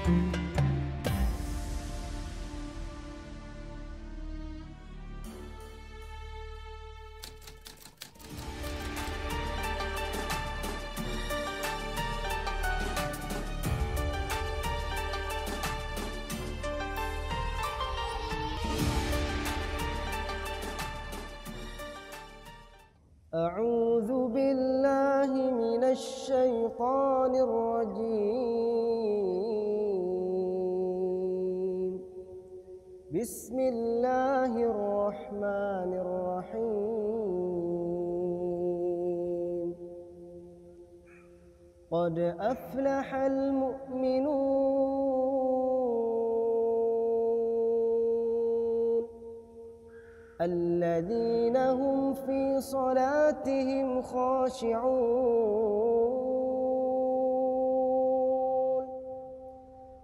أعوذ بالله من الشيطان الرجيم بسم الله الرحمن الرحيم قد أفلح المؤمنون الذين هم في صلاتهم خاشعون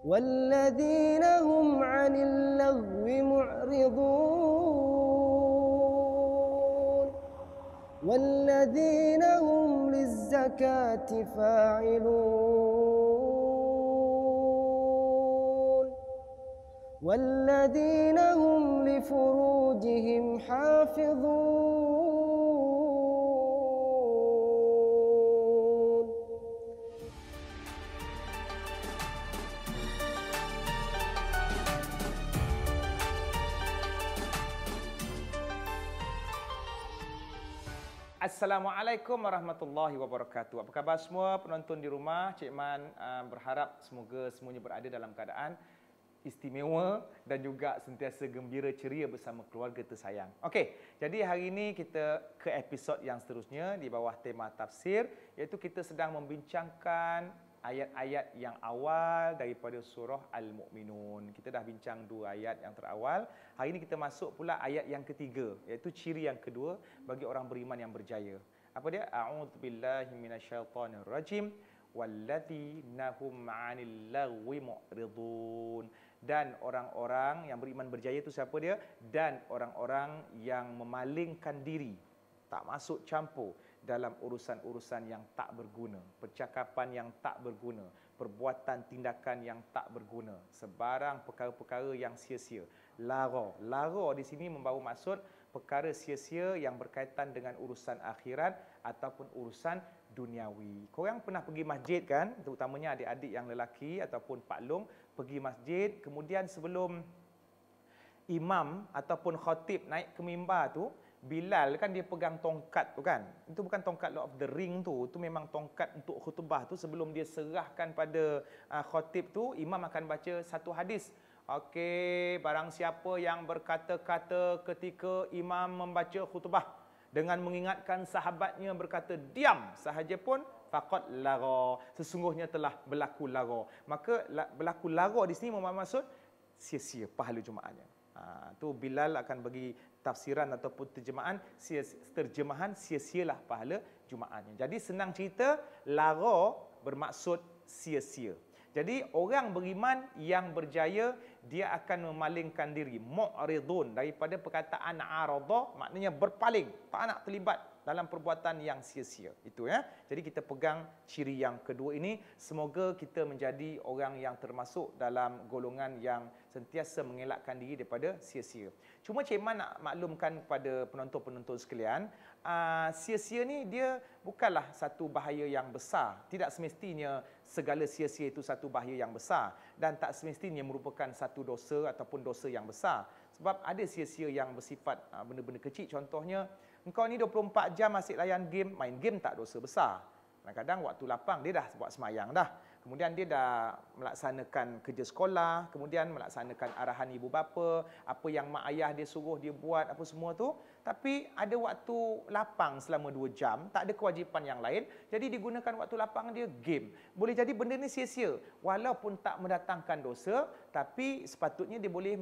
والذين هم عن اللغو معرضون والذين هم للزكاة فاعلون والذين هم لفروجهم حافظون Assalamualaikum warahmatullahi wabarakatuh. Apa khabar semua penonton di rumah? Cik Man berharap semoga semuanya berada dalam keadaan istimewa dan juga sentiasa gembira ceria bersama keluarga tersayang. Okey, jadi hari ini kita ke episod yang seterusnya di bawah tema tafsir, iaitu kita sedang membincangkan ayat-ayat yang awal daripada surah Al-Mu'minun. Kita dah bincang 2 ayat yang terawal. Hari ini kita masuk pula ayat yang ketiga, iaitu ciri yang kedua bagi orang beriman yang berjaya. Apa dia? A'udzubillahi minasyaitonirrajim walladzina hum 'anil lagwi mu'ridun. Dan orang-orang yang beriman berjaya itu siapa dia? Dan orang-orang yang memalingkan diri, tak masuk campur dalam urusan-urusan yang tak berguna, percakapan yang tak berguna, perbuatan tindakan yang tak berguna, sebarang perkara-perkara yang sia-sia. Lara di sini membawa maksud perkara sia-sia yang berkaitan dengan urusan akhirat ataupun urusan duniawi. Korang pernah pergi masjid kan? Terutamanya adik-adik yang lelaki ataupun Pak Long pergi masjid, kemudian sebelum imam ataupun khatib naik ke mimbar tu, Bilal kan dia pegang tongkat tu kan. Itu bukan tongkat Lord of the Ring tu, itu memang tongkat untuk khutbah tu. Sebelum dia serahkan pada khatib tu, imam akan baca satu hadis. Okey, barang siapa yang berkata-kata ketika imam membaca khutbah dengan mengingatkan sahabatnya berkata diam sahaja pun, faqad lara, sesungguhnya telah berlaku lara. Maka berlaku lara di sini bermaksud sia-sia pahala Jumaatnya. Tu Bilal akan bagi tafsiran ataupun terjemahan sia-sialah pahala Jumaatnya. Jadi senang cerita, lara bermaksud sia-sia. Jadi orang beriman yang berjaya, dia akan memalingkan diri, mu'ridun, daripada perkataan arada, maknanya berpaling, tak nak terlibat dalam perbuatan yang sia-sia. Itu ya. Jadi kita pegang ciri yang kedua ini, semoga kita menjadi orang yang termasuk dalam golongan yang sentiasa mengelakkan diri daripada sia-sia. Cuma Cik Man nak maklumkan kepada penonton-penonton sekalian, sia-sia ni dia bukanlah satu bahaya yang besar. Tidak semestinya segala sia-sia itu satu bahaya yang besar, dan tak semestinya merupakan satu dosa ataupun dosa yang besar. Sebab ada sia-sia yang bersifat benda-benda kecil. Contohnya, engkau ni 24 jam asyik layan game, main game tak dosa besar. Kadang-kadang waktu lapang dia dah buat semayang dah. Kemudian dia dah melaksanakan kerja sekolah, kemudian melaksanakan arahan ibu bapa, apa yang mak ayah dia suruh dia buat, apa semua tu. Tapi ada waktu lapang selama 2 jam, tak ada kewajipan yang lain, jadi digunakan waktu lapang dia game. Boleh jadi benda ni sia-sia. Walaupun tak mendatangkan dosa, tapi sepatutnya dia boleh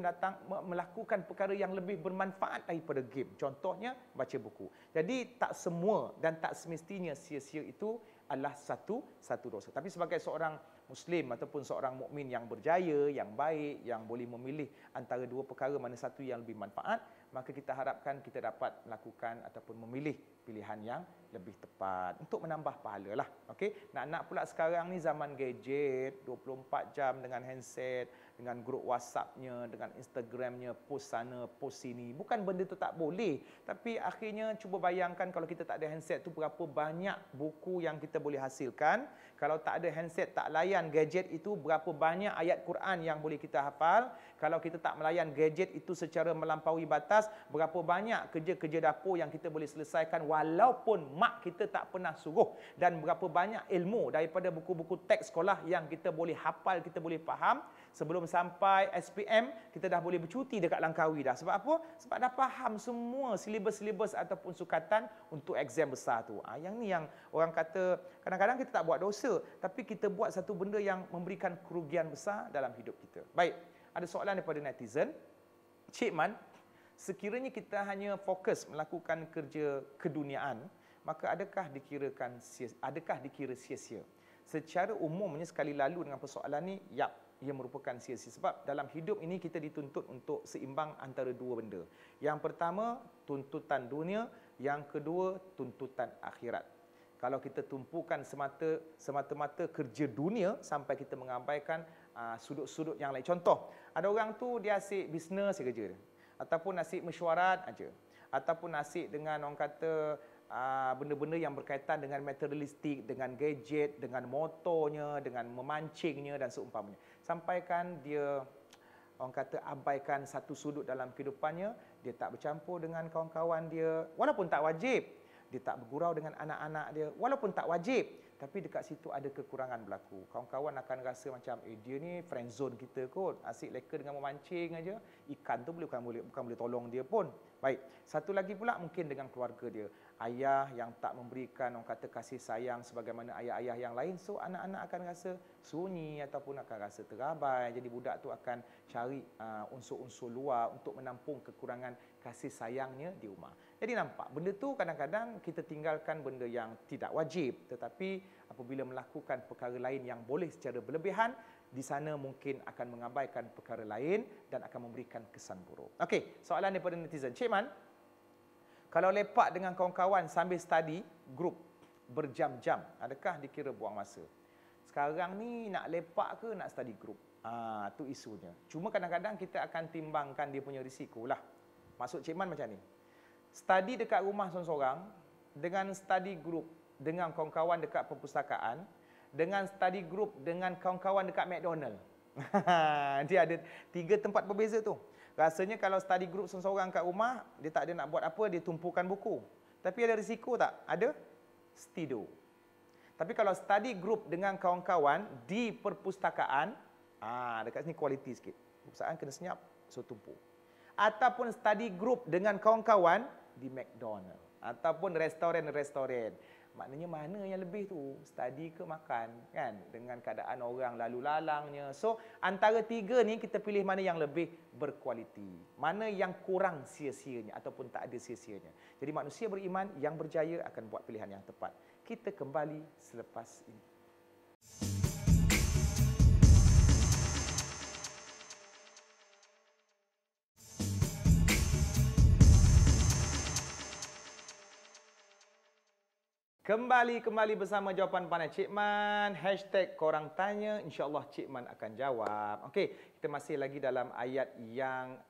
melakukan perkara yang lebih bermanfaat daripada game. Contohnya, baca buku. Jadi tak semua dan tak semestinya sia-sia itu adalah satu dosa. Tapi sebagai seorang Muslim ataupun seorang mukmin yang berjaya, yang baik, yang boleh memilih antara dua perkara mana satu yang lebih manfaat, maka kita harapkan kita dapat melakukan ataupun memilih pilihan yang lebih tepat untuk menambah pahala lah. Okey, nak pula sekarang ni zaman gadget 24 jam dengan handset, dengan grup WhatsApp-nya, dengan Instagram-nya, post sana, post sini. Bukan benda tu tak boleh, tapi akhirnya cuba bayangkan kalau kita tak ada handset tu berapa banyak buku yang kita boleh hasilkan. Kalau tak ada handset, tak layan gadget itu, berapa banyak ayat Quran yang boleh kita hafal. Kalau kita tak melayan gadget itu secara melampaui batas, berapa banyak kerja-kerja dapur yang kita boleh selesaikan walaupun mak kita tak pernah suruh. Dan berapa banyak ilmu daripada buku-buku teks sekolah yang kita boleh hafal, kita boleh faham. Sebelum sampai SPM, kita dah boleh bercuti dekat Langkawi dah. Sebab apa? Sebab dah faham semua silibus-silibus ataupun sukatan untuk exam besar tu. Yang ni yang orang kata, kadang-kadang kita tak buat dosa, tapi kita buat satu benda yang memberikan kerugian besar dalam hidup kita. Baik, ada soalan daripada netizen. Cik Man, sekiranya kita hanya fokus melakukan kerja keduniaan, maka adakah dikira sia-sia? Secara umumnya sekali lalu dengan persoalan ni, ia merupakan sia-sia. Sebab dalam hidup ini kita dituntut untuk seimbang antara dua benda. Yang pertama, tuntutan dunia. Yang kedua, tuntutan akhirat. Kalau kita tumpukan semata-mata kerja dunia sampai kita mengabaikan sudut-sudut yang lain. Contoh, ada orang tu dia asyik bisnes je kerja dia. Ataupun asyik mesyuarat aja. Ataupun asyik dengan orang kata benda-benda yang berkaitan dengan materialistik, dengan gadget, dengan motornya, dengan memancingnya dan seumpamanya. Sampaikan dia orang kata abaikan satu sudut dalam kehidupannya, dia tak bercampur dengan kawan-kawan dia, walaupun tak wajib. Dia tak bergurau dengan anak-anak dia, walaupun tak wajib. Tapi dekat situ ada kekurangan berlaku. Kawan-kawan akan rasa macam, dia ni friend zone kita kot. Asyik leka dengan memancing aja. Ikan tu bukan boleh tolong dia pun. Baik, satu lagi pula mungkin dengan keluarga dia. Ayah yang tak memberikan orang kata kasih sayang sebagaimana ayah-ayah yang lain. So anak-anak akan rasa sunyi ataupun akan rasa terabai. Jadi budak tu akan cari unsur-unsur luar untuk menampung kekurangan kasih sayangnya di rumah. Jadi nampak, benda tu kadang-kadang kita tinggalkan benda yang tidak wajib. Tetapi apabila melakukan perkara lain yang boleh secara berlebihan, di sana mungkin akan mengabaikan perkara lain dan akan memberikan kesan buruk. Okey, soalan daripada netizen. Cik Man, kalau lepak dengan kawan-kawan sambil study group berjam-jam, adakah dikira buang masa? Sekarang ni nak lepak ke nak study group? Tu isunya. Cuma kadang-kadang kita akan timbangkan dia punya risiko lah. Maksud Cik Man macam ni. Study dekat rumah seorang-seorang, dengan study group dengan kawan-kawan dekat perpustakaan, dengan study group dengan kawan-kawan dekat McDonald. Dia ada 3 tempat berbeza tu. Rasanya kalau study group seorang-seorang kat rumah, dia tak ada nak buat apa, dia tumpukan buku. Tapi ada risiko tak? Ada? Tidur. Tapi kalau study group dengan kawan-kawan di perpustakaan, dekat sini kualiti sikit. Perpustakaan kena senyap, so tumpu. Ataupun study group dengan kawan-kawan di McDonald. Ataupun restoran-restoran. Maknanya mana yang lebih tu? Study ke makan? Kan? Dengan keadaan orang lalu lalangnya. So, antara 3 ni kita pilih mana yang lebih berkualiti. Mana yang kurang sia-sianya ataupun tak ada sia-sianya. Jadi manusia beriman yang berjaya akan buat pilihan yang tepat. Kita kembali selepas ini. Kembali bersama jawapan panel Cik Man. #korang tanya, insya-Allah Cik Man akan jawab. Okey, kita masih lagi dalam ayat yang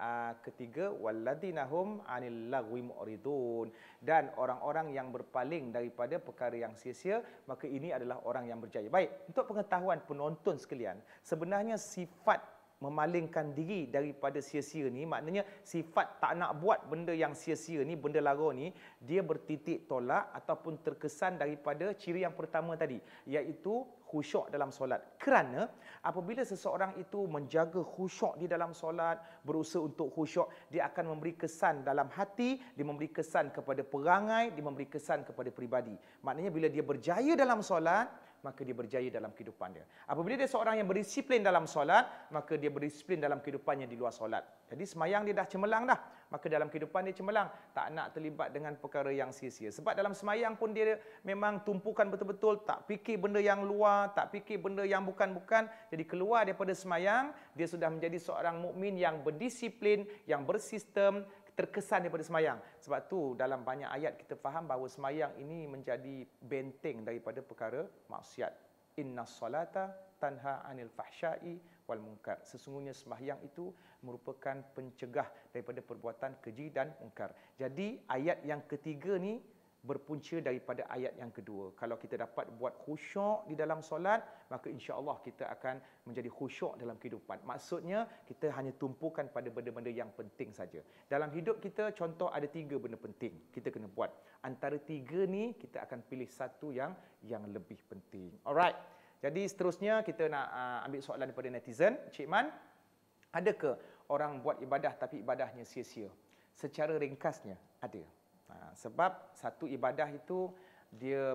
ketiga, walladzinahum 'anil lagwi mu'ridun, dan orang-orang yang berpaling daripada perkara yang sia-sia, maka ini adalah orang yang berjaya. Baik, untuk pengetahuan penonton sekalian, sebenarnya sifat memalingkan diri daripada sia-sia ni, maknanya sifat tak nak buat benda yang sia-sia ni, benda lara ni, dia bertitik tolak ataupun terkesan daripada ciri yang pertama tadi, iaitu khusyuk dalam solat. Kerana apabila seseorang itu menjaga khusyuk di dalam solat, berusaha untuk khusyuk, dia akan memberi kesan dalam hati, dia memberi kesan kepada perangai, dia memberi kesan kepada peribadi. Maknanya bila dia berjaya dalam solat, maka dia berjaya dalam kehidupan dia. Apabila dia seorang yang berdisiplin dalam solat, maka dia berdisiplin dalam kehidupannya di luar solat. Jadi semayang dia dah cemerlang dah, maka dalam kehidupan dia cemerlang. Tak nak terlibat dengan perkara yang sia-sia. Sebab dalam semayang pun dia memang tumpukan betul-betul, tak fikir benda yang luar, tak fikir benda yang bukan-bukan. Jadi keluar daripada semayang, dia sudah menjadi seorang mukmin yang berdisiplin, yang bersistem, terkesan daripada semayang. Sebab tu dalam banyak ayat kita faham bahawa semayang ini menjadi benteng daripada perkara maksiat. Innas salata tanha 'anil fahsya'i wal munkar. Sesungguhnya sembahyang itu merupakan pencegah daripada perbuatan keji dan munkar. Jadi ayat yang ketiga ni berpunca daripada ayat yang kedua. Kalau kita dapat buat khusyuk di dalam solat, maka insya-Allah kita akan menjadi khusyuk dalam kehidupan. Maksudnya kita hanya tumpukan pada benda-benda yang penting saja. Dalam hidup kita, contoh ada 3 benda penting kita kena buat. Antara 3 ni kita akan pilih satu yang lebih penting. Alright. Jadi seterusnya kita nak ambil soalan daripada netizen. Cik Man, adakah orang buat ibadah tapi ibadahnya sia-sia? Secara ringkasnya ada. Sebab satu ibadah itu dia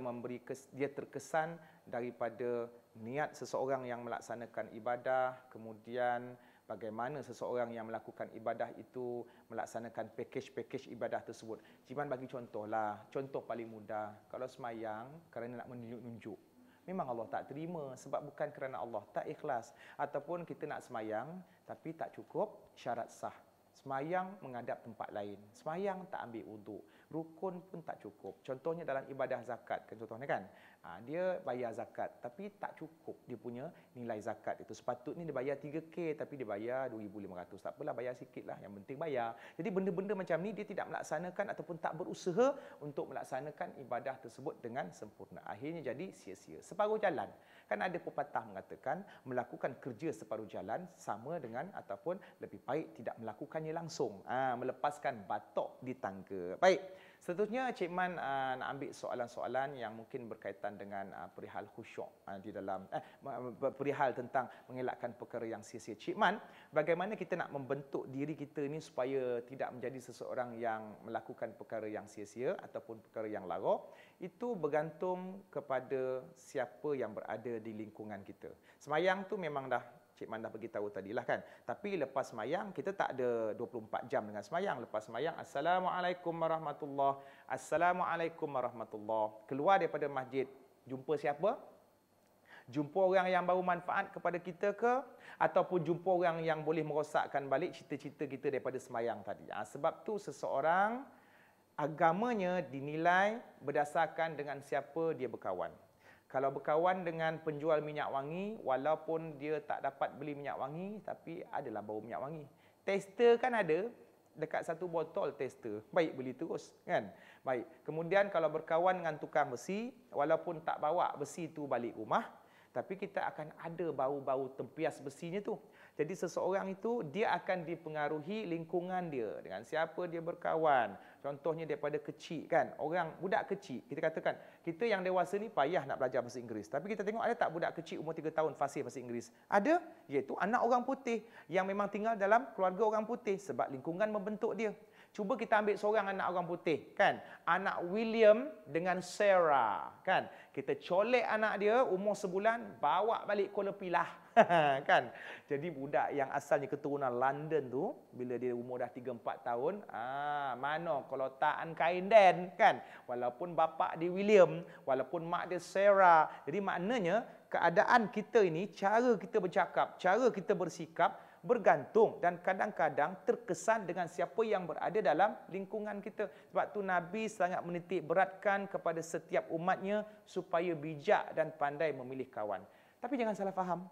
terkesan daripada niat seseorang yang melaksanakan ibadah, kemudian bagaimana seseorang yang melakukan ibadah itu melaksanakan package ibadah tersebut. Ciman bagi contohlah, contoh paling mudah, kalau semayang kerana nak menunjuk-nunjuk, memang Allah tak terima sebab bukan kerana Allah tak ikhlas. Ataupun kita nak semayang tapi tak cukup syarat sah. Semayang menghadap tempat lain. Semayang tak ambil wuduk. Rukun pun tak cukup. Contohnya dalam ibadah zakat, contohnya kan. Dia bayar zakat tapi tak cukup dia punya nilai zakat itu. Sepatutnya dia bayar 3K tapi dia bayar 2,500. Tak apalah, bayar sikitlah, yang penting bayar. Jadi benda-benda macam ni dia tidak melaksanakan ataupun tak berusaha untuk melaksanakan ibadah tersebut dengan sempurna. Akhirnya jadi sia-sia. Separuh jalan. Kan ada pepatah mengatakan melakukan kerja separuh jalan sama dengan ataupun lebih baik tidak melakukannya langsung. Melepaskan batok di tangga. Baik. Seterusnya Cik Man nak ambil soalan-soalan yang mungkin berkaitan dengan perihal khusyuk di dalam perihal tentang mengelakkan perkara yang sia-sia. Cik Man, bagaimana kita nak membentuk diri kita ni supaya tidak menjadi seseorang yang melakukan perkara yang sia-sia ataupun perkara yang lara? Itu bergantung kepada siapa yang berada di lingkungan kita. Semayang tu memang dah Cik Man dah beritahu tadilah kan. Tapi lepas semayang, kita tak ada 24 jam dengan semayang. Lepas semayang, Assalamualaikum warahmatullahi. Assalamualaikum warahmatullahi. Keluar daripada masjid, jumpa siapa? Jumpa orang yang baru manfaat kepada kita ke? Ataupun jumpa orang yang boleh merosakkan balik cita-cita kita daripada semayang tadi. Sebab tu seseorang, agamanya dinilai berdasarkan dengan siapa dia berkawan. Kalau berkawan dengan penjual minyak wangi, walaupun dia tak dapat beli minyak wangi, tapi adalah bau minyak wangi. Tester kan ada, dekat satu botol tester. Baik, beli terus, kan? Baik. Kemudian kalau berkawan dengan tukang besi, walaupun tak bawa besi tu balik rumah, tapi kita akan ada bau-bau tempias besinya tu. Jadi seseorang itu, dia akan dipengaruhi lingkungan dia, dengan siapa dia berkawan. Contohnya daripada kecil kan, orang budak kecil, kita katakan, kita yang dewasa ni payah nak belajar bahasa Inggeris. Tapi kita tengok ada tak budak kecil umur 3 tahun fasih bahasa Inggeris? Ada, iaitu anak orang putih yang memang tinggal dalam keluarga orang putih sebab lingkungan membentuk dia. Cuba kita ambil seorang anak orang putih, kan? Anak William dengan Sarah, kan? Kita colek anak dia umur sebulan, bawa balik Kuala Pilah, kan? Jadi budak yang asalnya keturunan London tu, bila dia umur dah 3-4 tahun, mana kalau takan kain den, kan? Walaupun bapa dia William, walaupun mak dia Sarah. Jadi maknanya keadaan kita ini, cara kita bercakap, cara kita bersikap, bergantung dan kadang-kadang terkesan dengan siapa yang berada dalam lingkungan kita. Sebab tu Nabi sangat menitik beratkan kepada setiap umatnya supaya bijak dan pandai memilih kawan. Tapi jangan salah faham.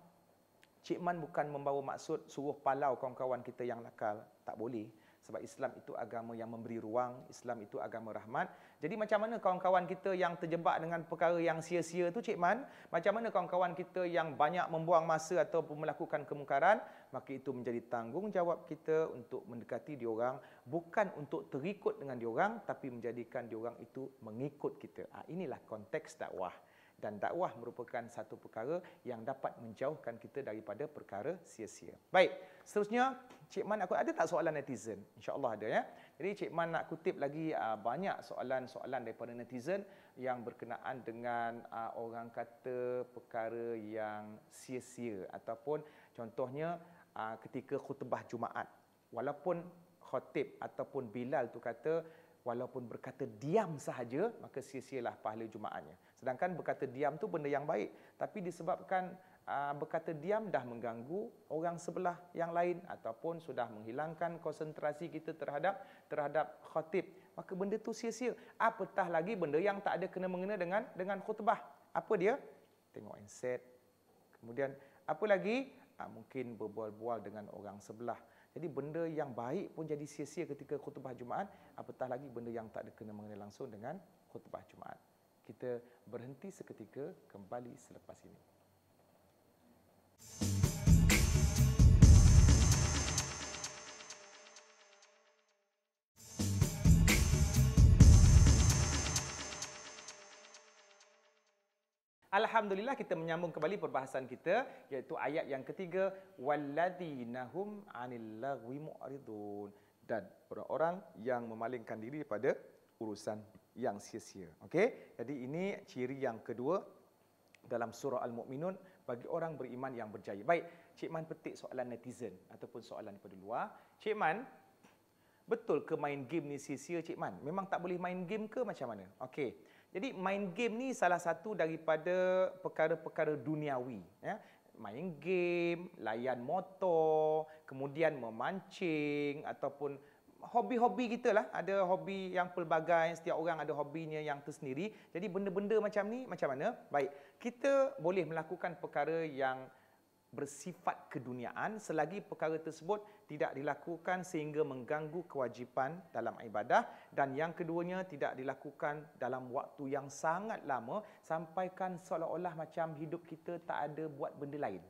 Cik Man bukan membawa maksud suruh palau kawan-kawan kita yang nakal. Tak boleh. Sebab Islam itu agama yang memberi ruang, Islam itu agama rahmat. Jadi macam mana kawan-kawan kita yang terjebak dengan perkara yang sia-sia tu Cik Man? Macam mana kawan-kawan kita yang banyak membuang masa ataupun melakukan kemungkaran? Maka itu menjadi tanggungjawab kita untuk mendekati diorang, bukan untuk terikut dengan diorang, tapi menjadikan diorang itu mengikut kita. Inilah konteks dakwah. Dan dakwah merupakan satu perkara yang dapat menjauhkan kita daripada perkara sia-sia. Baik, seterusnya Cik Man, aku ada tak soalan netizen? InsyaAllah ada ya. Jadi Cik Man nak kutip lagi banyak soalan-soalan daripada netizen yang berkenaan dengan orang kata perkara yang sia-sia. Ataupun contohnya ketika khutbah Jumaat. Walaupun khatib ataupun Bilal tu kata, walaupun berkata diam sahaja, maka sia-sialah pahala Jumaatnya. Sedangkan berkata diam tu benda yang baik. Tapi disebabkan berkata diam dah mengganggu orang sebelah yang lain ataupun sudah menghilangkan konsentrasi kita terhadap khatib, maka benda tu sia-sia. Apatah lagi benda yang tak ada kena mengena dengan khutbah. Apa dia? Tengok handset. Kemudian apa lagi? Mungkin berbual-bual dengan orang sebelah. Jadi benda yang baik pun jadi sia-sia ketika khutbah Jumaat, apatah lagi benda yang tak ada kena mengena langsung dengan khutbah Jumaat. Kita berhenti seketika, kembali selepas ini. Alhamdulillah, kita menyambung kembali perbahasan kita, iaitu ayat yang ketiga, walladzina hum 'anil lagwi mu'ridun, dan orang-orang yang memalingkan diri daripada urusan yang sia-sia. Okey, jadi ini ciri yang kedua dalam surah Al-Mu'minun bagi orang beriman yang berjaya. Baik, Cik Man petik soalan netizen ataupun soalan daripada luar. Cik Man, betul ke main game ni sia-sia, Cik Man? Memang tak boleh main game ke macam mana? Okey. Jadi main game ni salah satu daripada perkara-perkara duniawi, ya. Main game, layan motor, kemudian memancing ataupun hobi-hobi kita lah. Ada hobi yang pelbagai, setiap orang ada hobinya yang tersendiri. Jadi benda-benda macam ni macam mana? Baik, kita boleh melakukan perkara yang bersifat keduniaan selagi perkara tersebut tidak dilakukan sehingga mengganggu kewajipan dalam ibadah, dan yang keduanya tidak dilakukan dalam waktu yang sangat lama sampaikan seolah-olah macam hidup kita tak ada buat benda lain.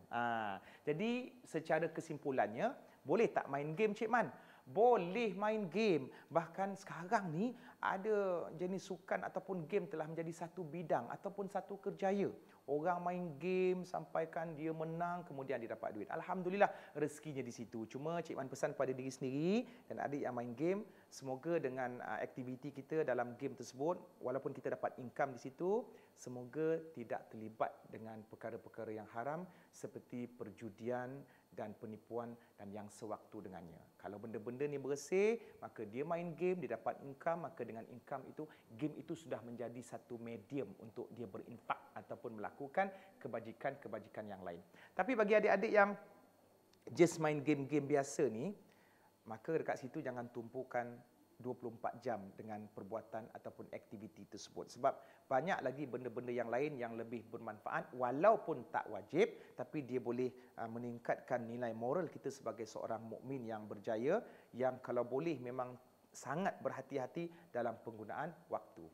Jadi secara kesimpulannya, boleh tak main game, Cik Man? Boleh main game. Bahkan sekarang ni ada jenis sukan ataupun game telah menjadi satu bidang ataupun satu kerjaya. Orang main game sampaikan dia menang, kemudian dia dapat duit. Alhamdulillah, rezekinya di situ. Cuma Cik Man pesan pada diri sendiri dan adik yang main game, semoga dengan aktiviti kita dalam game tersebut, walaupun kita dapat income di situ, semoga tidak terlibat dengan perkara-perkara yang haram seperti perjudian dan penipuan dan yang sewaktu dengannya. Kalau benda-benda ni bersih, maka dia main game, dia dapat income, maka dengan income itu, game itu sudah menjadi satu medium untuk dia berinfak ataupun melakukan kebajikan-kebajikan yang lain. Tapi bagi adik-adik yang just main game-game biasa ni, maka dekat situ jangan tumpukan 24 jam dengan perbuatan ataupun aktiviti tersebut. Sebab banyak lagi benda-benda yang lain yang lebih bermanfaat, walaupun tak wajib, tapi dia boleh meningkatkan nilai moral kita sebagai seorang mukmin yang berjaya, yang kalau boleh memang sangat berhati-hati dalam penggunaan waktu.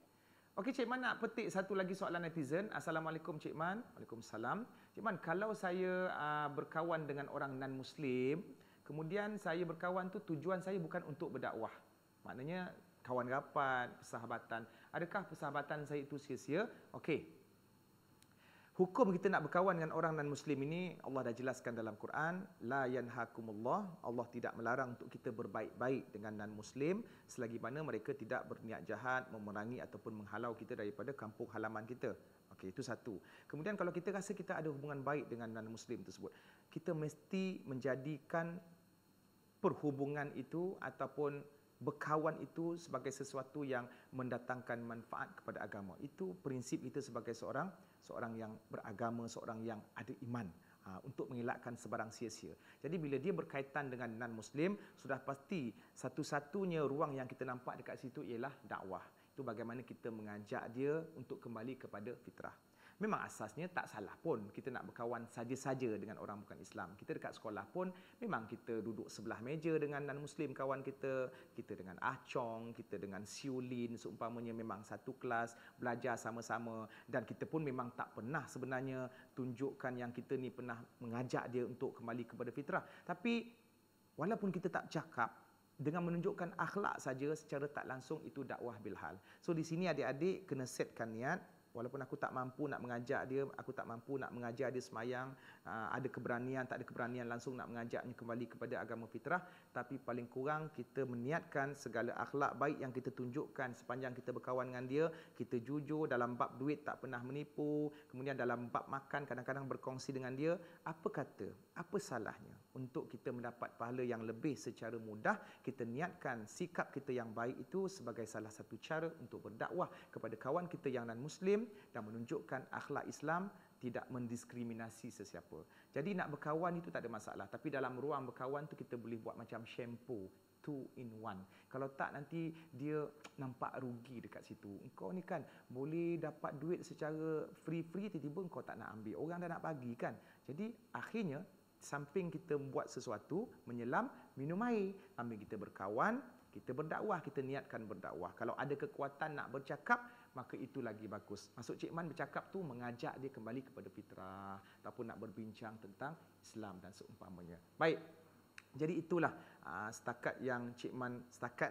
Okey, Cik Man nak petik satu lagi soalan netizen. Assalamualaikum, Cik Man. Waalaikumsalam. Cik Man, kalau saya berkawan dengan orang non-Muslim, kemudian saya berkawan tu tujuan saya bukan untuk berdakwah. Maknanya kawan rapat, persahabatan. Adakah persahabatan saya itu sia-sia? Okey. Hukum kita nak berkawan dengan orang non-Muslim ini, Allah dah jelaskan dalam Quran, la yanhakumullah, Allah tidak melarang untuk kita berbaik-baik dengan non-Muslim selagi mana mereka tidak berniat jahat, memerangi ataupun menghalau kita daripada kampung halaman kita. Okey, itu satu. Kemudian kalau kita rasa kita ada hubungan baik dengan non-Muslim tersebut, kita mesti menjadikan perhubungan itu ataupun berkawan itu sebagai sesuatu yang mendatangkan manfaat kepada agama. Itu prinsip kita sebagai seorang yang beragama, seorang yang ada iman, untuk mengelakkan sebarang sia-sia. Jadi bila dia berkaitan dengan non-Muslim, sudah pasti satu-satunya ruang yang kita nampak dekat situ ialah dakwah. Itu bagaimana kita mengajak dia untuk kembali kepada fitrah. Memang asasnya tak salah pun kita nak berkawan saja-saja dengan orang bukan Islam. Kita dekat sekolah pun memang kita duduk sebelah meja dengan non-Muslim kawan kita, kita dengan Ah Chong, kita dengan Siulin seumpamanya memang satu kelas, belajar sama-sama, dan kita pun memang tak pernah sebenarnya tunjukkan yang kita ni pernah mengajak dia untuk kembali kepada fitrah. Tapi walaupun kita tak cakap, dengan menunjukkan akhlak saja secara tak langsung itu dakwah bilhal. So di sini adik-adik kena setkan niat. Walaupun aku tak mampu nak mengajak dia, aku tak mampu nak mengajar dia semayang, ada keberanian, tak ada keberanian langsung nak mengajaknya kembali kepada agama fitrah, tapi paling kurang kita meniatkan segala akhlak baik yang kita tunjukkan sepanjang kita berkawan dengan dia, kita jujur dalam bab duit tak pernah menipu, kemudian dalam bab makan kadang-kadang berkongsi dengan dia, apa kata, apa salahnya untuk kita mendapat pahala yang lebih secara mudah, kita niatkan sikap kita yang baik itu sebagai salah satu cara untuk berdakwah kepada kawan kita yang non-Muslim dan menunjukkan akhlak Islam tidak mendiskriminasi sesiapa. Jadi nak berkawan itu tak ada masalah. Tapi dalam ruang berkawan tu kita boleh buat macam shampoo, 2 in 1. Kalau tak nanti dia nampak rugi dekat situ. Engkau ni kan boleh dapat duit secara free-free, tiba-tiba engkau tak nak ambil. Orang dah nak bagi kan. Jadi akhirnya samping kita buat sesuatu, menyelam, minum air. Ambil kita berkawan, kita berdakwah, kita niatkan berdakwah. Kalau ada kekuatan nak bercakap, maka itu lagi bagus. Maksud Cik Man bercakap tu mengajak dia kembali kepada fitrah ataupun nak berbincang tentang Islam dan seumpamanya. Baik. Jadi itulah setakat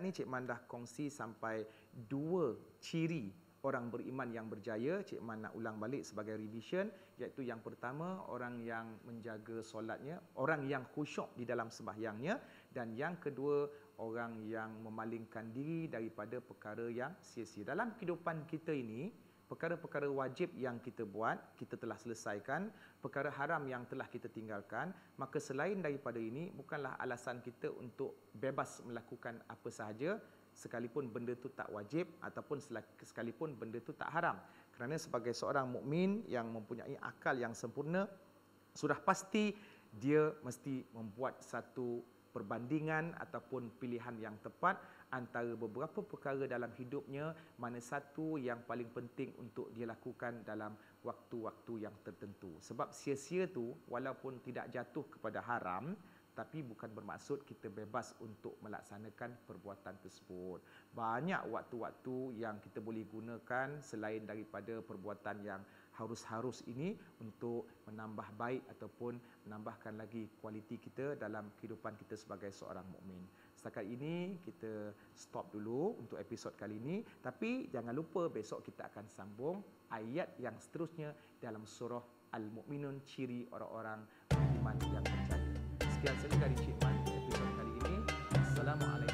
ni Cik Man dah kongsi sampai 2 ciri orang beriman yang berjaya. Cik Man nak ulang balik sebagai revision, iaitu yang pertama, orang yang menjaga solatnya, orang yang khusyuk di dalam sembahyangnya, dan yang kedua, orang yang memalingkan diri daripada perkara yang sia-sia. Dalam kehidupan kita ini, perkara-perkara wajib yang kita buat, kita telah selesaikan, perkara haram yang telah kita tinggalkan, maka selain daripada ini, bukanlah alasan kita untuk bebas melakukan apa sahaja, sekalipun benda itu tak wajib ataupun sekalipun benda itu tak haram. Kerana sebagai seorang mukmin yang mempunyai akal yang sempurna, sudah pasti dia mesti membuat satu perbandingan ataupun pilihan yang tepat antara beberapa perkara dalam hidupnya, mana satu yang paling penting untuk dia lakukan dalam waktu-waktu yang tertentu. Sebab sia-sia tu walaupun tidak jatuh kepada haram, tapi bukan bermaksud kita bebas untuk melaksanakan perbuatan tersebut. Banyak waktu-waktu yang kita boleh gunakan selain daripada perbuatan yang harus-harus ini untuk menambah baik ataupun menambahkan lagi kualiti kita dalam kehidupan kita sebagai seorang mukmin. Setakat ini kita stop dulu untuk episod kali ini, tapi jangan lupa besok kita akan sambung ayat yang seterusnya dalam surah Al-Mu'minun, ciri orang-orang beriman yang berjaya. Sekian saja dari Cik Man episod kali ini. Assalamualaikum.